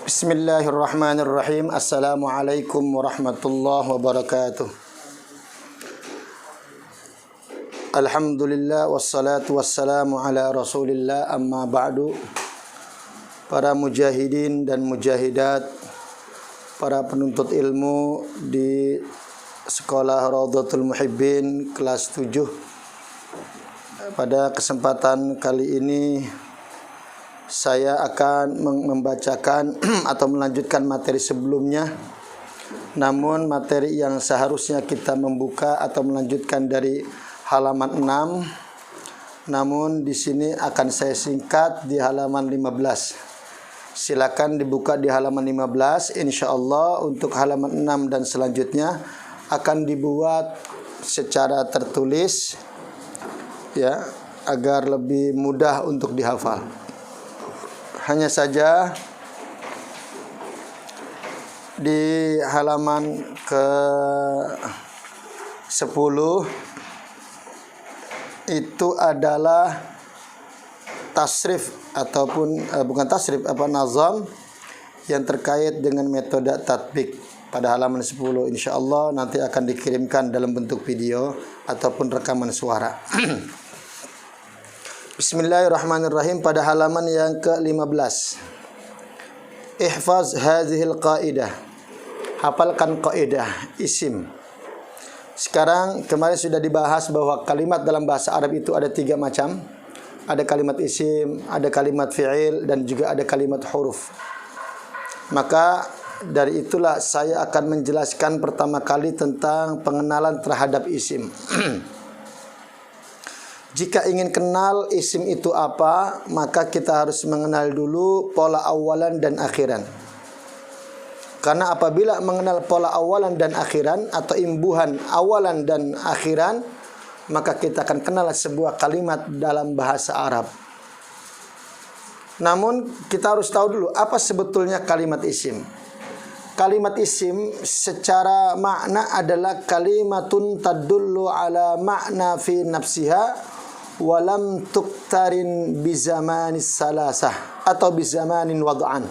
Bismillahirrahmanirrahim. Assalamualaikum warahmatullahi wabarakatuh. Alhamdulillah wassalatu wassalamu ala Rasulillah, amma ba'du. Para mujahidin dan mujahidat, para penuntut ilmu di Sekolah Raudhatul Muhibbin kelas 7. Pada kesempatan kali ini saya akan membacakan atau melanjutkan materi sebelumnya. Namun materi yang seharusnya kita membuka atau melanjutkan dari halaman 6, namun di sini akan saya singkat di halaman 15. Silakan dibuka di halaman 15. Insyaallah untuk halaman 6 dan selanjutnya akan dibuat secara tertulis ya, agar lebih mudah untuk dihafal. Hanya saja di halaman ke-10 itu adalah tasrif ataupun bukan tasrif, nazam yang terkait dengan metode tatbik pada halaman 10. Insyaallah nanti akan dikirimkan dalam bentuk video ataupun rekaman suara. Bismillahirrahmanirrahim. Pada halaman yang ke-15, ihfaz hadhil qaidah, hafalkan kaidah isim. Sekarang kemarin sudah dibahas bahwa kalimat dalam bahasa Arab itu ada 3 macam. Ada kalimat isim, ada kalimat fi'il, dan juga ada kalimat huruf. Maka dari itulah saya akan menjelaskan pertama kali tentang pengenalan terhadap isim. Jika ingin kenal isim itu apa, maka kita harus mengenal dulu pola awalan dan akhiran. Karena apabila mengenal pola awalan dan akhiran atau imbuhan awalan dan akhiran, maka kita akan kenal sebuah kalimat dalam bahasa Arab. Namun kita harus tahu dulu apa sebetulnya kalimat isim. Kalimat isim secara makna adalah kalimatun tadullu ala makna fi nafsiha walam tuktarin bizamanis salasah atau bizamanin wad'an.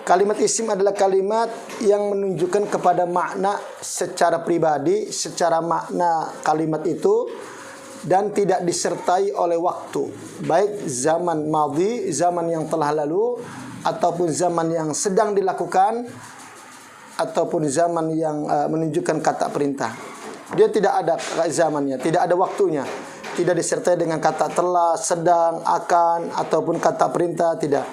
Kalimat isim adalah kalimat yang menunjukkan kepada makna secara pribadi, secara makna kalimat itu, dan tidak disertai oleh waktu, baik zaman madhi, zaman yang telah lalu, ataupun zaman yang sedang dilakukan, ataupun zaman yang menunjukkan kata perintah. Dia tidak ada zamannya, tidak ada waktunya. Tidak disertai dengan kata telah, sedang, akan, ataupun kata perintah, tidak.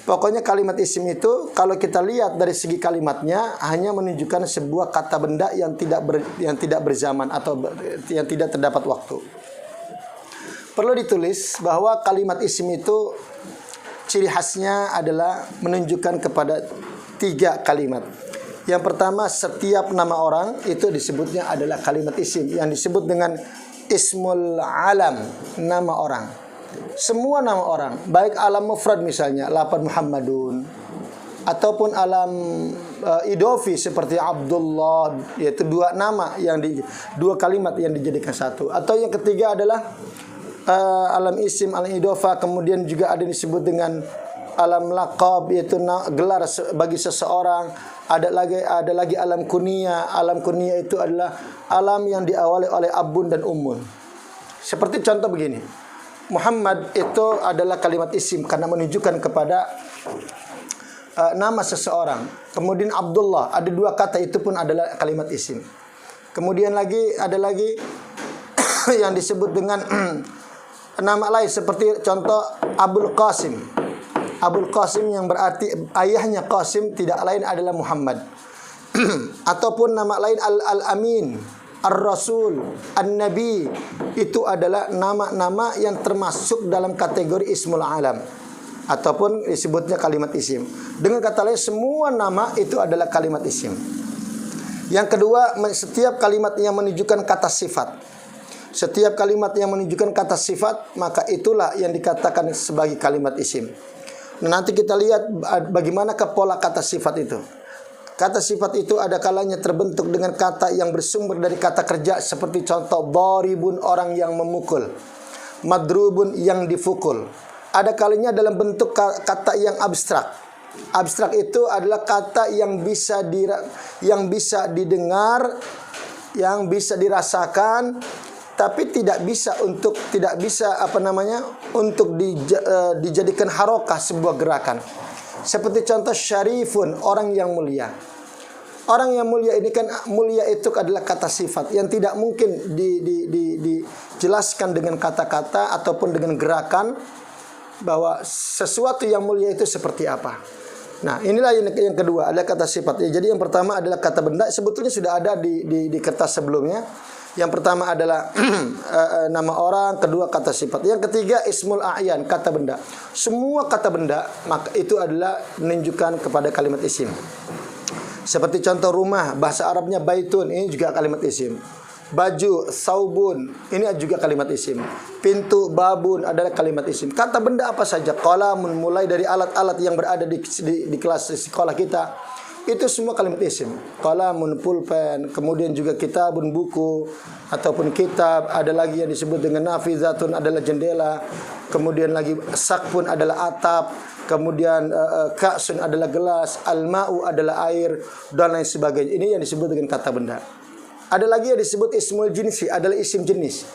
Pokoknya kalimat isim itu kalau kita lihat dari segi kalimatnya hanya menunjukkan sebuah kata benda yang tidak berzaman atau yang tidak terdapat waktu. Perlu ditulis bahwa kalimat isim itu ciri khasnya adalah menunjukkan kepada 3 kalimat. Yang pertama, setiap nama orang itu disebutnya adalah kalimat isim yang disebut dengan ismul alam, nama orang. Semua nama orang, baik alam mufrad misalnya lafaz Muhammadun, ataupun alam idofi seperti Abdullah, yaitu 2 nama yang 2 kalimat yang dijadikan satu. Atau yang ketiga adalah alam isim, alam idofa, kemudian juga ada disebut dengan alam laqab, yaitu gelar bagi seseorang. Ada lagi alam kunia. Alam kunia itu adalah alam yang diawali oleh abun dan ummun. Seperti contoh begini, Muhammad itu adalah kalimat isim karena menunjukkan kepada nama seseorang. Kemudian Abdullah, ada 2 kata, itu pun adalah kalimat isim. Kemudian ada lagi yang disebut dengan nama lain, seperti contoh Abul Qasim. Abul Qasim yang berarti ayahnya Qasim tidak lain adalah Muhammad. Ataupun nama lain Al-Amin, Ar-Rasul, An-Nabi, itu adalah nama-nama yang termasuk dalam kategori ismul alam ataupun disebutnya kalimat isim. Dengan kata lain, semua nama itu adalah kalimat isim. Yang kedua, setiap kalimat yang menunjukkan kata sifat. Setiap kalimat yang menunjukkan kata sifat, maka itulah yang dikatakan sebagai kalimat isim. Nah, nanti kita lihat bagaimana pola kata sifat itu. Kata sifat itu ada kalanya terbentuk dengan kata yang bersumber dari kata kerja, seperti contoh dharibun, orang yang memukul, madrubun, yang dipukul. Ada kalanya dalam bentuk kata yang abstrak, Abstrak itu adalah kata yang bisa didengar, yang bisa dirasakan, tapi tidak bisa untuk dijadikan harokah sebuah gerakan. Seperti contoh syarifun, orang yang mulia. Orang yang mulia ini kan, mulia itu adalah kata sifat yang tidak mungkin dijelaskan dengan kata-kata ataupun dengan gerakan, bahwa sesuatu yang mulia itu seperti apa. Nah, inilah yang kedua, ada kata sifat. Jadi yang pertama adalah kata benda, sebetulnya sudah ada di kertas sebelumnya. Yang pertama adalah nama orang, kedua kata sifat. Yang ketiga ismul a'yan, kata benda. Semua kata benda maka itu adalah menunjukkan kepada kalimat isim. Seperti contoh rumah, bahasa Arabnya baitun, ini juga kalimat isim. Baju, saubun, ini juga kalimat isim. Pintu, babun adalah kalimat isim. Kata benda apa saja, qalamun, mulai dari alat-alat yang berada di kelas sekolah kita, itu semua kalimat isim. Qalamun, pulpen, kemudian juga kitabun, buku, ataupun kitab. Ada lagi yang disebut dengan nafizatun, adalah jendela. Kemudian lagi sakpun adalah atap. Kemudian ka'sun adalah gelas. Al-ma'u adalah air, dan lain sebagainya. Ini yang disebut dengan kata benda. Ada lagi yang disebut ismul jinsi, adalah isim jenis.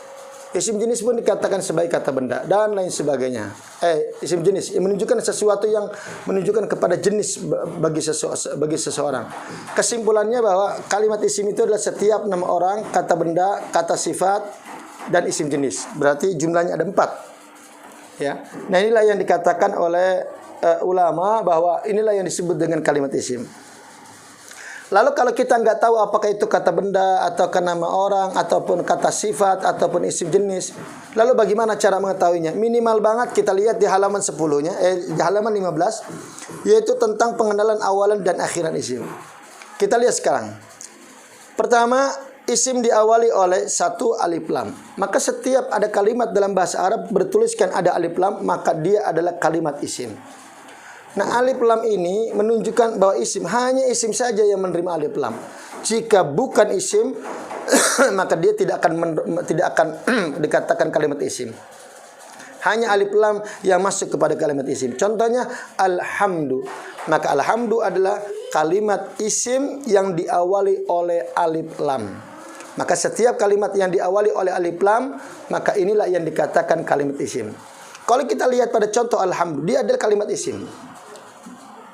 Isim jenis pun dikatakan sebagai kata benda dan lain sebagainya. Isim jenis menunjukkan sesuatu yang menunjukkan kepada jenis bagi seseorang. Kesimpulannya bahwa kalimat isim itu adalah setiap nama orang, kata benda, kata sifat, dan isim jenis. Berarti jumlahnya ada 4. Ya. Nah, inilah yang dikatakan oleh ulama bahwa inilah yang disebut dengan kalimat isim. Lalu kalau kita nggak tahu apakah itu kata benda atau nama orang ataupun kata sifat ataupun isim jenis, lalu bagaimana cara mengetahuinya? Minimal banget kita lihat di halaman 10-nya, di halaman 15, yaitu tentang pengenalan awalan dan akhiran isim. Kita lihat sekarang. Pertama, isim diawali oleh satu alif lam. Maka setiap ada kalimat dalam bahasa Arab bertuliskan ada alif lam, maka dia adalah kalimat isim. Nah, alif lam ini menunjukkan bahwa isim, hanya isim saja yang menerima alif lam. Jika bukan isim, maka dia tidak akan dikatakan kalimat isim. Hanya alif lam yang masuk kepada kalimat isim. Contohnya alhamdu. Maka alhamdu adalah kalimat isim yang diawali oleh alif lam. Maka setiap kalimat yang diawali oleh alif lam, maka inilah yang dikatakan kalimat isim. Kalau kita lihat pada contoh alhamdu, dia adalah kalimat isim.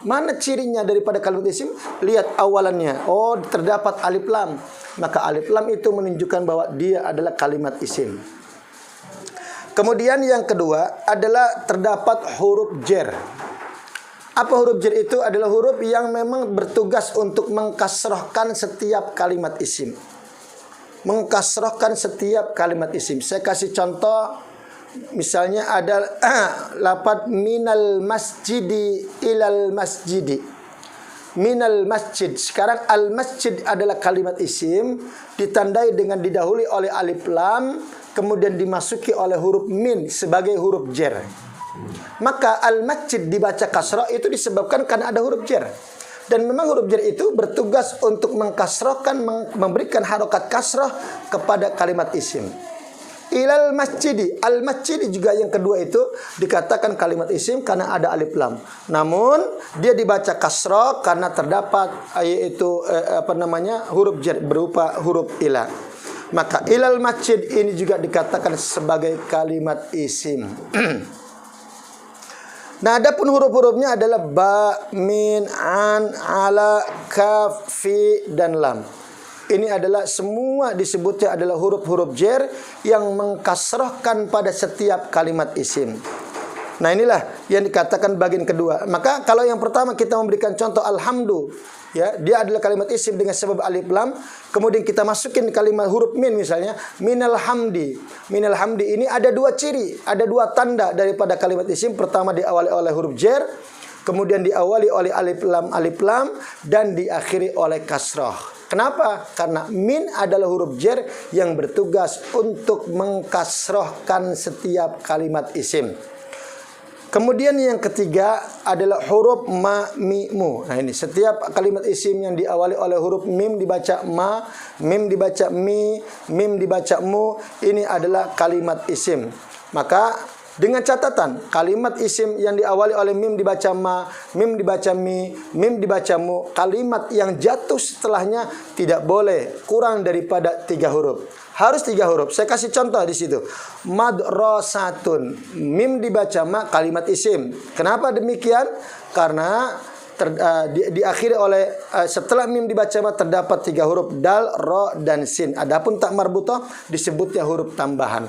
Mana cirinya daripada kalimat isim? Lihat awalannya. Oh, terdapat alif lam. Maka alif lam itu menunjukkan bahwa dia adalah kalimat isim. Kemudian yang kedua adalah terdapat huruf jer. Apa huruf jer itu? Adalah huruf yang memang bertugas untuk mengkasrahkan setiap kalimat isim. Mengkasrahkan setiap kalimat isim. Saya kasih contoh. Misalnya ada lafaz minal masjidi ilal masjidi. Minal masjid. Sekarang al masjid adalah kalimat isim ditandai dengan didahului oleh alif lam, kemudian dimasuki oleh huruf min sebagai huruf jer. Maka al masjid dibaca kasrah itu disebabkan karena ada huruf jer. Dan memang huruf jer itu bertugas untuk mengkasrahkan, memberikan harokat kasrah kepada kalimat isim. Ilal masjidi, al masjidi juga yang kedua itu dikatakan kalimat isim karena ada alif lam. Namun dia dibaca kasrah karena terdapat yaitu huruf jar berupa huruf ila. Maka ilal masjid ini juga dikatakan sebagai kalimat isim. Nah, adapun huruf-hurufnya adalah ba, min, an, ala, kaf, fi, dan lam. Ini adalah semua disebutnya adalah huruf-huruf jer yang mengkasrahkan pada setiap kalimat isim. Nah, inilah yang dikatakan bagian kedua. Maka kalau yang pertama kita memberikan contoh alhamdu, ya, dia adalah kalimat isim dengan sebab alif lam. Kemudian kita masukin kalimat huruf min misalnya minal hamdi. Minal hamdi ini ada dua ciri, ada dua tanda daripada kalimat isim. Pertama diawali oleh huruf jer, kemudian diawali oleh alif lam dan diakhiri oleh kasrah. Kenapa? Karena min adalah huruf jer yang bertugas untuk mengkasrohkan setiap kalimat isim. Kemudian yang ketiga adalah huruf ma, mi, mu. Nah, ini setiap kalimat isim yang diawali oleh huruf mim dibaca ma, mim dibaca mi, mim dibaca mu. Ini adalah kalimat isim. Maka Dengan catatan kalimat isim yang diawali oleh mim dibaca ma, mim dibaca mi, mim dibaca mu. Kalimat yang jatuh setelahnya tidak boleh kurang daripada 3 huruf. Harus 3 huruf. Saya kasih contoh di situ. Madrasatun, mim dibaca ma, kalimat isim. Kenapa demikian? Karena diakhiri oleh setelah mim dibaca ma terdapat 3 huruf dal, ro, dan sin. Adapun tak marbutah disebutnya huruf tambahan.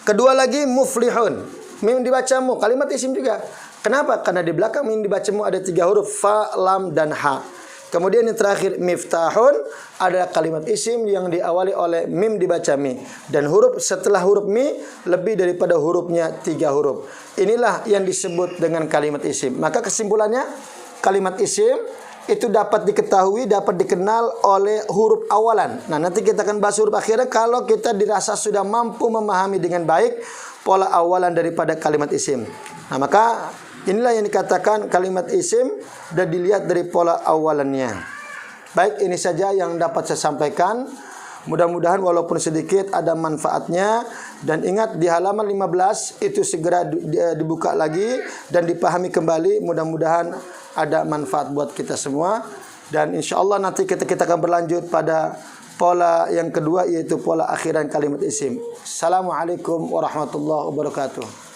Kedua lagi muflihun, mim dibaca mu, kalimat isim juga. Kenapa? Karena di belakang mim dibaca mu ada 3 huruf fa, lam, dan ha. Kemudian yang terakhir miftahun adalah kalimat isim yang diawali oleh mim dibaca mi, dan huruf setelah huruf mi lebih daripada hurufnya 3 huruf. Inilah yang disebut dengan kalimat isim. Maka kesimpulannya kalimat isim itu dapat diketahui, dapat dikenal oleh huruf awalan. Nah, nanti kita akan bahas huruf akhirnya kalau kita dirasa sudah mampu memahami dengan baik pola awalan daripada kalimat isim. Nah, maka inilah yang dikatakan kalimat isim dan dilihat dari pola awalannya. Baik, ini saja yang dapat saya sampaikan. Mudah-mudahan walaupun sedikit ada manfaatnya. Dan ingat di halaman 15 itu segera dibuka lagi dan dipahami kembali. Mudah-mudahan ada manfaat buat kita semua. Dan insya Allah nanti kita akan berlanjut pada pola yang kedua, yaitu pola akhiran kalimat isim. Assalamualaikum warahmatullahi wabarakatuh.